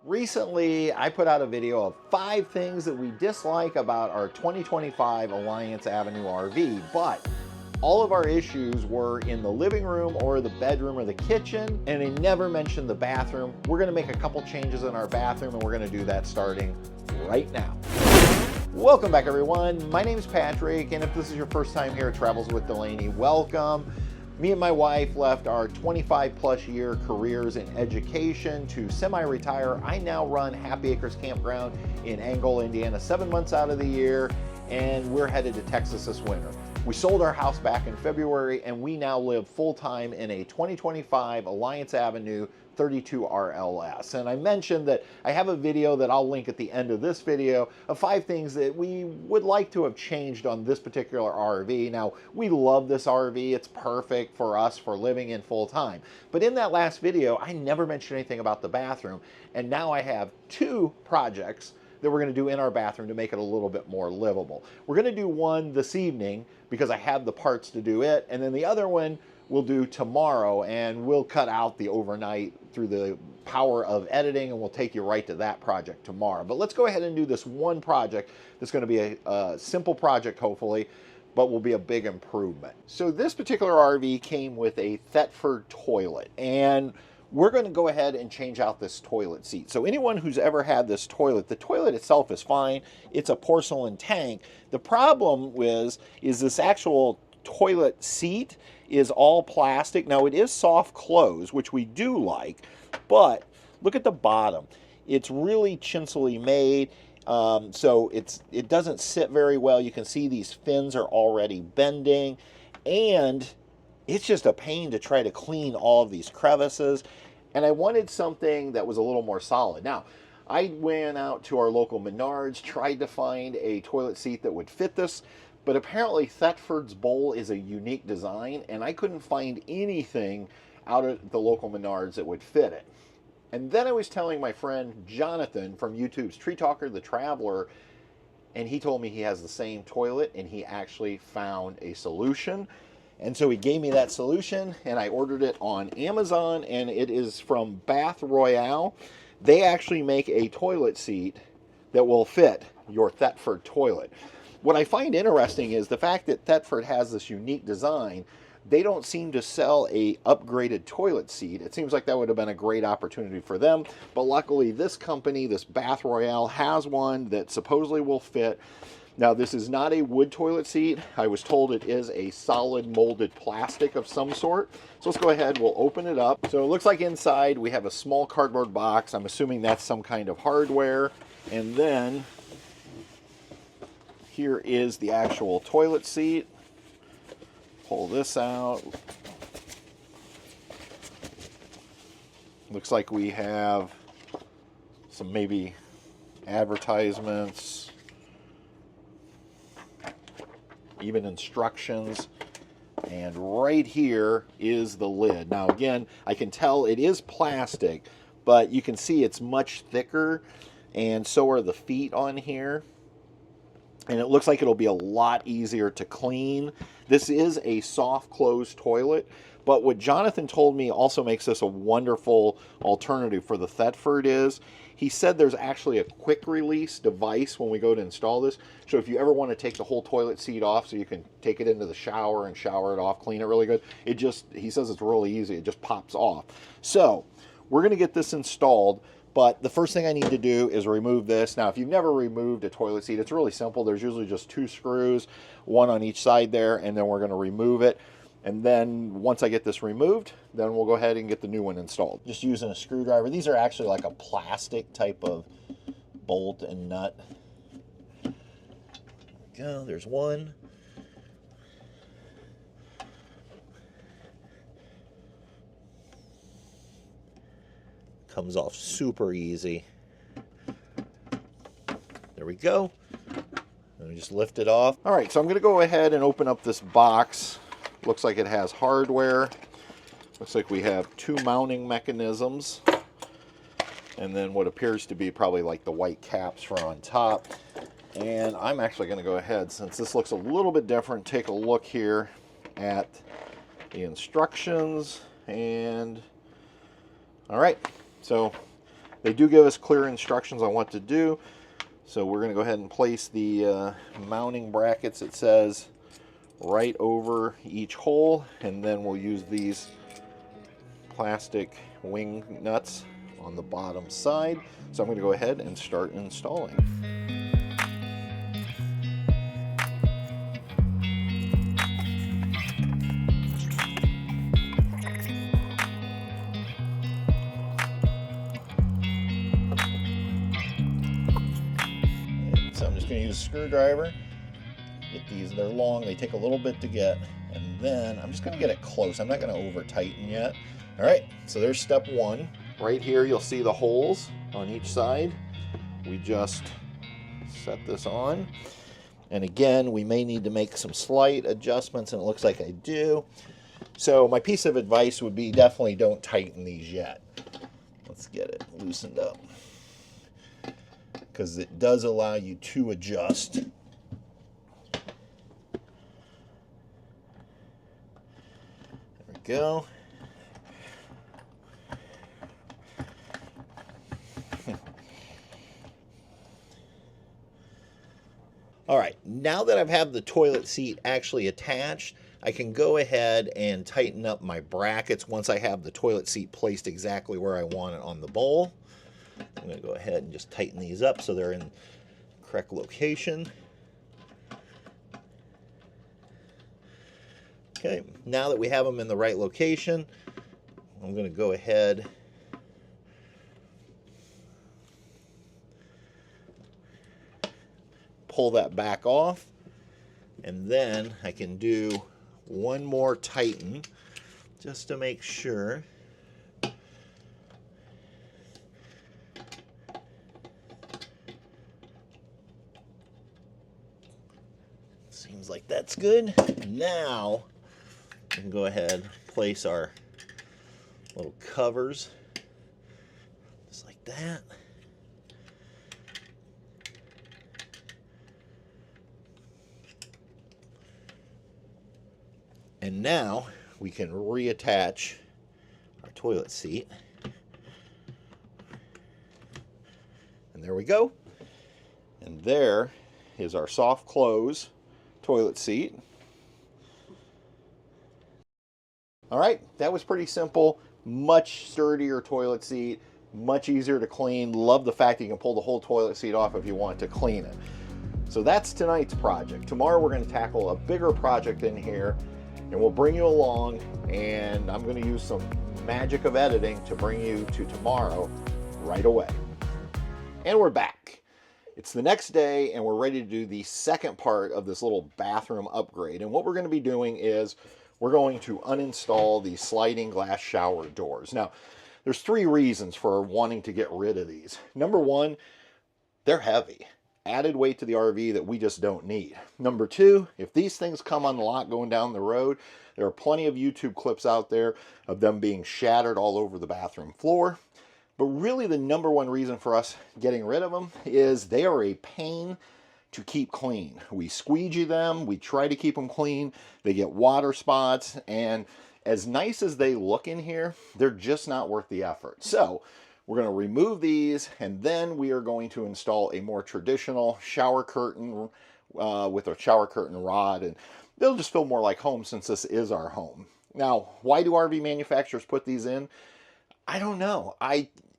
Recently, I put out a video of 5 things that we dislike about our 2025 Alliance Avenue RV, but all of our issues were in the living room or the bedroom or the kitchen, and they never mentioned the bathroom. We're gonna make a couple changes in our bathroom, and we're gonna do that starting right now. Welcome back, everyone. My name is Patrick, and if this is your first time here at Travels with Delaney, welcome. Me and my wife left our 25-plus year careers in education to semi-retire. I now run Happy Acres Campground in Angola, Indiana, 7 months out of the year, and we're headed to Texas this winter. We sold our house back in February, and we now live full-time in a 2025 Alliance Avenue 32 RLS. And I mentioned that I have a video that I'll link at the end of this video of 5 things that we would like to have changed on this particular RV. Now, we love this RV. It's perfect for us for living in full time. But in that last video, I never mentioned anything about the bathroom. And now I have 2 projects that we're going to do in our bathroom to make it a little bit more livable. We're going to do one this evening because I have the parts to do it. And then the other one we'll do tomorrow, and we'll cut out the overnight through the power of editing, and we'll take you right to that project tomorrow. But let's go ahead and do this one project that's going to be a simple project, hopefully, but will be a big improvement. So this particular RV came with a Thetford toilet, and we're going to go ahead and change out this toilet seat. So anyone who's ever had this toilet, the toilet itself is fine. It's a porcelain tank. The problem is this actual toilet seat is all plastic. Now, it is soft close, which we do like, but look at the bottom. It's really chinsely made, so it doesn't sit very well. You can see these fins are already bending, and it's just a pain to try to clean all of these crevices, and I wanted something that was a little more solid. Now, I went out to our local Menards, tried to find a toilet seat that would fit this, but apparently Thetford's bowl is a unique design, and I couldn't find anything out at the local Menards that would fit it. And then I was telling my friend Jonathan from YouTube's Tree Talker the Traveler, and he told me he has the same toilet, and he actually found a solution. And so he gave me that solution, and I ordered it on Amazon, and it is from Bath Royale. They actually make a toilet seat that will fit your Thetford toilet. What I find interesting is the fact that Thetford has this unique design. They don't seem to sell a upgraded toilet seat. It seems like that would have been a great opportunity for them, but luckily this company, this Bath Royale, has one that supposedly will fit. Now, this is not a wood toilet seat. I was told it is a solid molded plastic of some sort. So let's go ahead, we'll open it up. So it looks like inside we have a small cardboard box. I'm assuming that's some kind of hardware. And then here is the actual toilet seat. Pull this out. Looks like we have some maybe advertisements, even instructions. And right here is the lid. Now again, I can tell it is plastic, but you can see it's much thicker, and so are the feet on here. And it looks like it'll be a lot easier to clean. This is a soft close toilet, but what Jonathan told me also makes this a wonderful alternative for the Thetford is, he said there's actually a quick release device when we go to install this. So if you ever want to take the whole toilet seat off so you can take it into the shower and shower it off, clean it really good, he says it's really easy, it just pops off. So we're gonna get this installed. But the first thing I need to do is remove this. Now, if you've never removed a toilet seat, it's really simple. There's usually just 2 screws, one on each side there, and then we're going to remove it. And then once I get this removed, then we'll go ahead and get the new one installed. Just using a screwdriver. These are actually like a plastic type of bolt and nut. There we go, there's one. Comes off super easy. There we go. And we just lift it off. All right, so I'm going to go ahead and open up this box. Looks like it has hardware. Looks like we have 2 mounting mechanisms, and then what appears to be probably like the white caps for on top. And I'm actually going to go ahead, since this looks a little bit different, take a look here at the instructions. And all right, so They do give us clear instructions on what to do. So we're going to go ahead and place the mounting brackets, it says, right over each hole, and then we'll use these plastic wing nuts on the bottom side. So I'm going to go ahead and start installing. So I'm just going to use a screwdriver. Get these, they're long, they take a little bit to get, and then I'm just going to get it close. I'm not going to over tighten yet. All right, so there's step one. Right here you'll see the holes on each side. We just set this on, and again we may need to make some slight adjustments, and it looks like I do. So my piece of advice would be definitely don't tighten these yet. Let's get it loosened up, because it does allow you to adjust. There we go. All right, now that I've had the toilet seat actually attached, I can go ahead and tighten up my brackets once I have the toilet seat placed exactly where I want it on the bowl. I'm going to go ahead and just tighten these up so they're in the correct location. Okay, now that we have them in the right location, I'm going to go ahead pull that back off, and then I can do one more tighten just to make sure. Seems like that's good. Now we can go ahead and place our little covers just like that. And now we can reattach our toilet seat. And there we go. And there is our soft close toilet seat. All right, that was pretty simple. Much sturdier toilet seat, much easier to clean. Love the fact that you can pull the whole toilet seat off if you want to clean it. So that's tonight's project. Tomorrow we're going to tackle a bigger project in here, and we'll bring you along, and I'm going to use some magic of editing to bring you to tomorrow right away. And we're back. It's the next day, and we're ready to do the second part of this little bathroom upgrade. And what we're going to be doing is we're going to uninstall the sliding glass shower doors. Now, there's three reasons for wanting to get rid of these. Number one, they're heavy. Added weight to the RV that we just don't need. Number two, if these things come unlocked going down the road, there are plenty of YouTube clips out there of them being shattered all over the bathroom floor. But really the number one reason for us getting rid of them is they are a pain to keep clean. We squeegee them, we try to keep them clean, they get water spots, and as nice as they look in here, they're just not worth the effort. So we're going to remove these, and then we are going to install a more traditional shower curtain with a shower curtain rod, and they'll just feel more like home since this is our home. Now, why do RV manufacturers put these in? I don't know.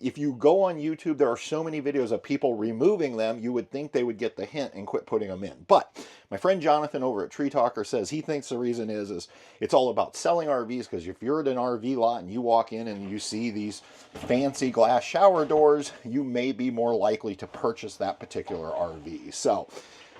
If you go on YouTube, there are so many videos of people removing them, you would think they would get the hint and quit putting them in. But my friend Jonathan over at Tree Talker says he thinks the reason is it's all about selling RVs, because if you're at an RV lot and you walk in and you see these fancy glass shower doors, you may be more likely to purchase that particular RV. So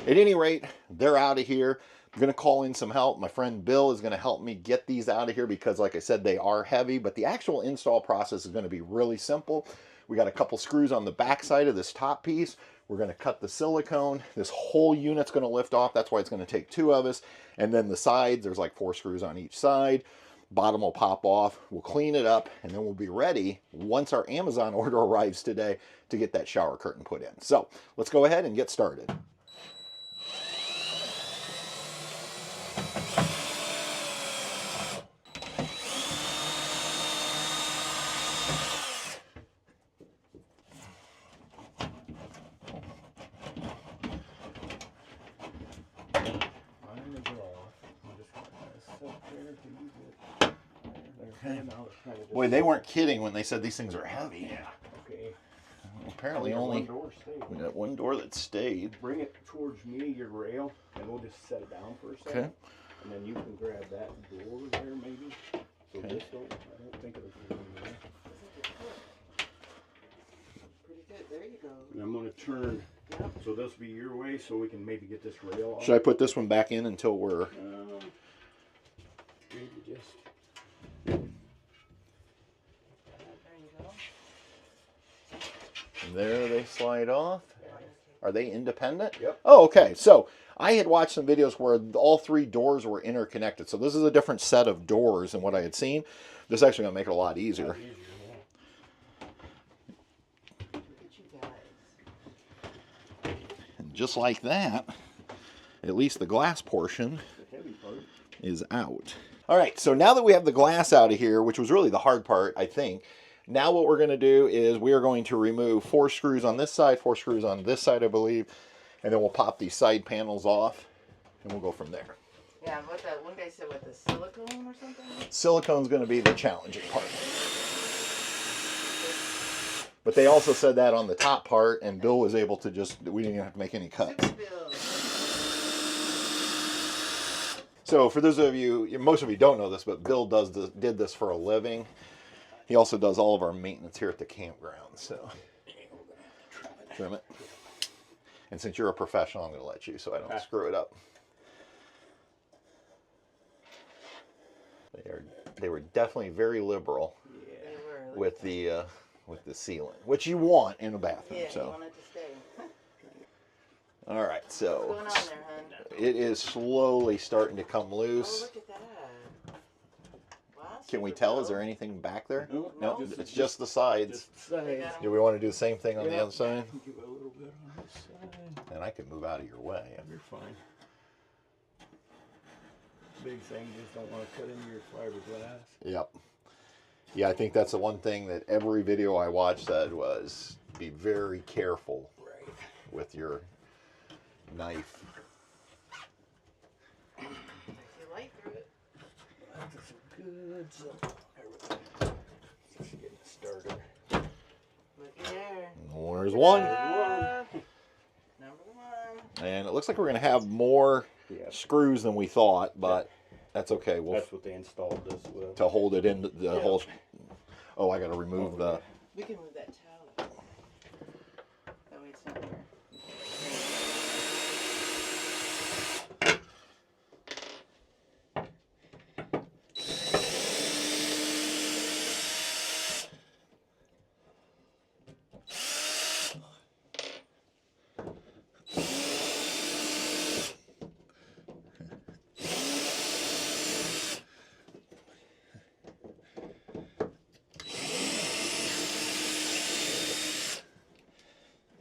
at any rate, they're out of here. I'm going to call in some help. My friend Bill is going to help me get these out of here because, like I said, they are heavy, but the actual install process is going to be really simple. We got a couple screws on the back side of this top piece. We're going to cut the silicone. This whole unit's going to lift off. That's why it's going to take two of us. And then the sides, there's like 4 screws on each side. Bottom will pop off. We'll clean it up, and then we'll be ready once our Amazon order arrives today to get that shower curtain put in. So let's go ahead and get started. Okay. Boy, they weren't kidding when they said these things are heavy. Yeah. Okay. Apparently only we got one door that stayed. Bring it towards me, your rail, and we'll just set it down for a second. Okay. And then you can grab that door there, maybe. So Okay. this will, I don't think it'll go in there. Pretty good. There you go. And I'm going to turn. Yep. So this will be your way, so we can maybe get this rail off. Should I put this one back in until we're? Maybe just. There you go. And there they slide off. Are they independent? Yep. Oh, okay. So I had watched some videos where all three doors were interconnected. So this is a different set of doors than what I had seen. This is actually going to make it a lot easier. Look at you guys. And just like that, at least the glass portion The heavy part. is out. All right, so now that we have the glass out of here, which was really the hard part, I think, now what we're going to do is we are going to remove 4 screws on this side, 4 screws on this side, I believe, and then we'll pop these side panels off, and we'll go from there. Yeah, what that one guy said, what, the silicone or something? Silicone's going to be the challenging part. But they also said that on the top part, and Bill was able to just, we didn't even have to make any cuts. So for those of you, most of you don't know this, but Bill did this for a living. He also does all of our maintenance here at the campground, so trim it. And since you're a professional, I'm going to let you so I don't screw it up. They were definitely very liberal with the sealant, which you want in a bathroom. Yeah, so. you want it to stay. All right, so What's going on there, hon? it is slowly starting to come Oh, loose. look at that. Wow, Can we super tell? cool. Is there anything back there? No, No, no, it's just the sides. Just the sides. Do we want to do the same thing on the Yeah. other side? Give it a little bit on this side. And I can move out of your way. You're fine. Big thing, you just don't want to cut into your fiberglass. Yep. Yeah, I think that's the one thing that every video I watched said was be very careful with your knife. If you light through it. That's good. So, there we go. Just getting started. Looky there. There's one. Number 1. And it looks like we're going to have more screws than we thought, but that's okay. That's what they installed this with. To hold it in the whole. Oh, I got to remove the. We can move that towel. That way it's not there.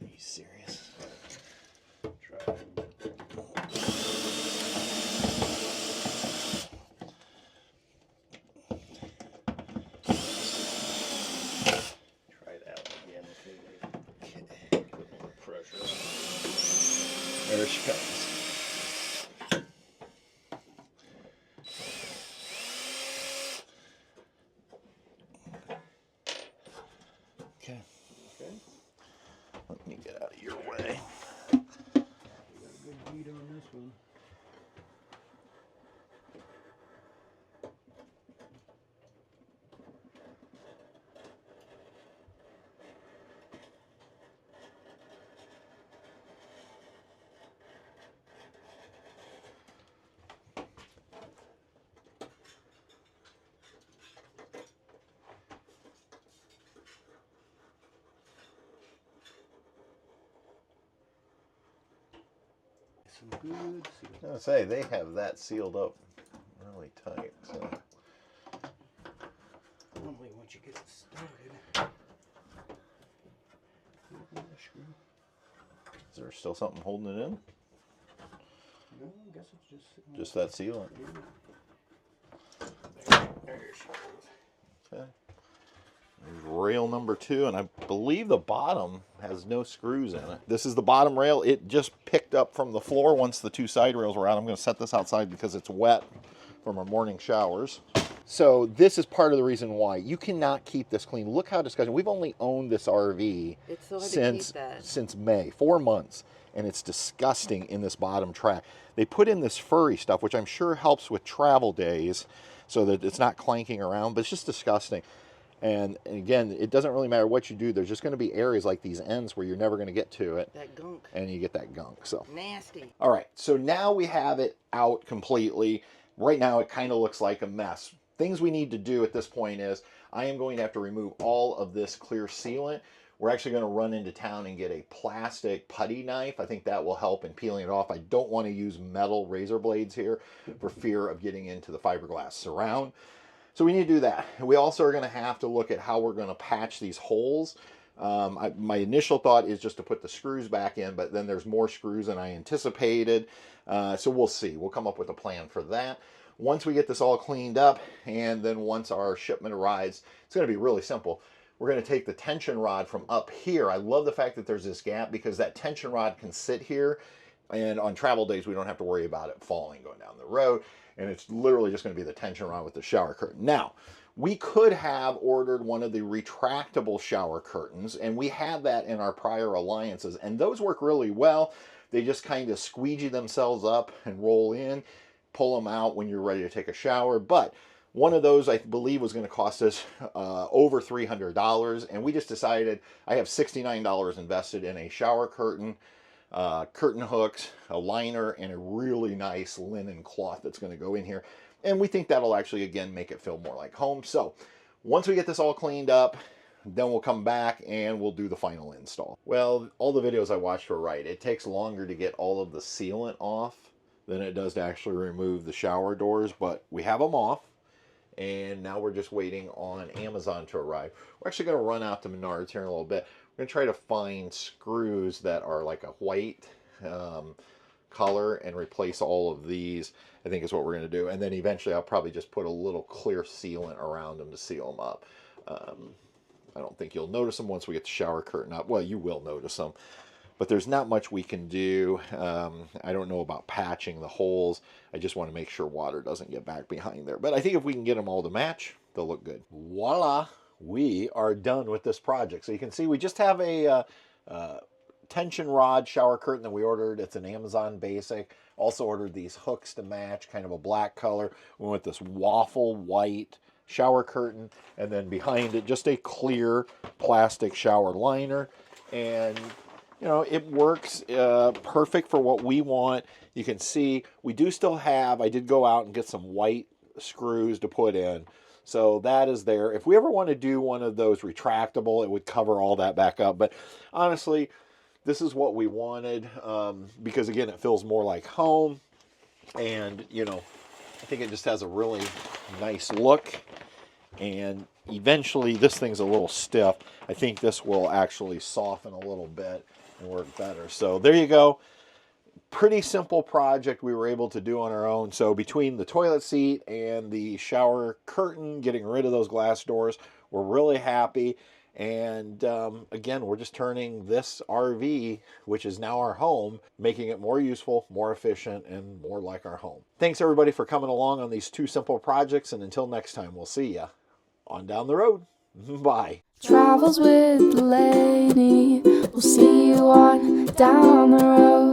Are you serious? Try it. Try that one again. Okay. Put more pressure. There she comes. Okay. Okay. Let me get out of your way. We got a good beat on this one. Some good. I was gonna say they have that sealed up really tight. So Normally, once you get it started, is there still something holding it in? no, I guess it's Just that sealant. There she goes. Okay. There's rail number 2, and I believe the bottom has no screws in it. This is the bottom rail. It just picked up from the floor once the 2 side rails were out. I'm going to set this outside because it's wet from our morning showers. So this is part of the reason why you cannot keep this clean. Look how disgusting. We've only owned this RV It's so hard to keep that. since May, 4 months, and it's disgusting in this bottom track. They put in this furry stuff, which I'm sure helps with travel days so that it's not clanking around, but it's just disgusting. And again, it doesn't really matter what you do. There's just going to be areas like these ends where you're never going to get to it. That gunk. And you get that gunk. So Nasty. all right, so now we have it out completely. Right now it kind of looks like a mess. Things we need to do at this point is I am going to have to remove all of this clear sealant. We're actually going to run into town and get a plastic putty knife. I think that will help in peeling it off. I don't want to use metal razor blades here for fear of getting into the fiberglass surround. So we need to do that. We also are going to have to look at how we're going to patch these holes. My initial thought is just to put the screws back in, but then there's more screws than I anticipated. So we'll see. We'll come up with a plan for that. Once we get this all cleaned up, and then once our shipment arrives, it's going to be really simple. We're going to take the tension rod from up here. I love the fact that there's this gap because that tension rod can sit here, and on travel days we don't have to worry about it falling going down the road. And it's literally just going to be the tension rod with the shower curtain. Now, we could have ordered one of the retractable shower curtains, and we had that in our prior alliances, and those work really well. They just kind of squeegee themselves up and roll in, pull them out when you're ready to take a shower. But one of those, I believe, was going to cost us over $300, and we just decided I have $69 invested in a shower curtain, curtain hooks, a liner, and a really nice linen cloth that's going to go in here. And we think that'll actually, again, make it feel more like home. So once we get this all cleaned up, then we'll come back and we'll do the final install. Well, all the videos I watched were right. It takes longer to get all of the sealant off than it does to actually remove the shower doors, but we have them off. And now we're just waiting on Amazon to arrive. We're actually going to run out to Menards here in a little bit. We're going to try to find screws that are like a white color and replace all of these. I think is what we're going to do. And then eventually I'll probably just put a little clear sealant around them to seal them up. I don't think you'll notice them once we get the shower curtain up. Well, you will notice them. But there's not much we can do. I don't know about patching the holes. I just want to make sure water doesn't get back behind there. But I think if we can get them all to match, they'll look good. Voila! We are done with this project. So you can see we just have a tension rod shower curtain that we ordered. It's an Amazon basic. Also ordered these hooks to match, kind of a black color. We went with this waffle white shower curtain. And then behind it, just a clear plastic shower liner. And you know, it works perfect for what we want. You can see we do still have, I did go out and get some white screws to put in. So that is there. If we ever want to do one of those retractable, it would cover all that back up. But honestly, this is what we wanted because, again, it feels more like home. And, you know, I think it just has a really nice look. And eventually, this thing's a little stiff. I think this will actually soften a little bit and work better. So there you go. Pretty simple project we were able to do on our own. So between the toilet seat and the shower curtain, getting rid of those glass doors, we're really happy. And again, we're just turning this RV, which is now our home, making it more useful, more efficient, and more like our home. Thanks everybody for coming along on these two simple projects. And until next time, we'll see ya on down the road. Bye. Travels with Delaney. We'll see you on down the road.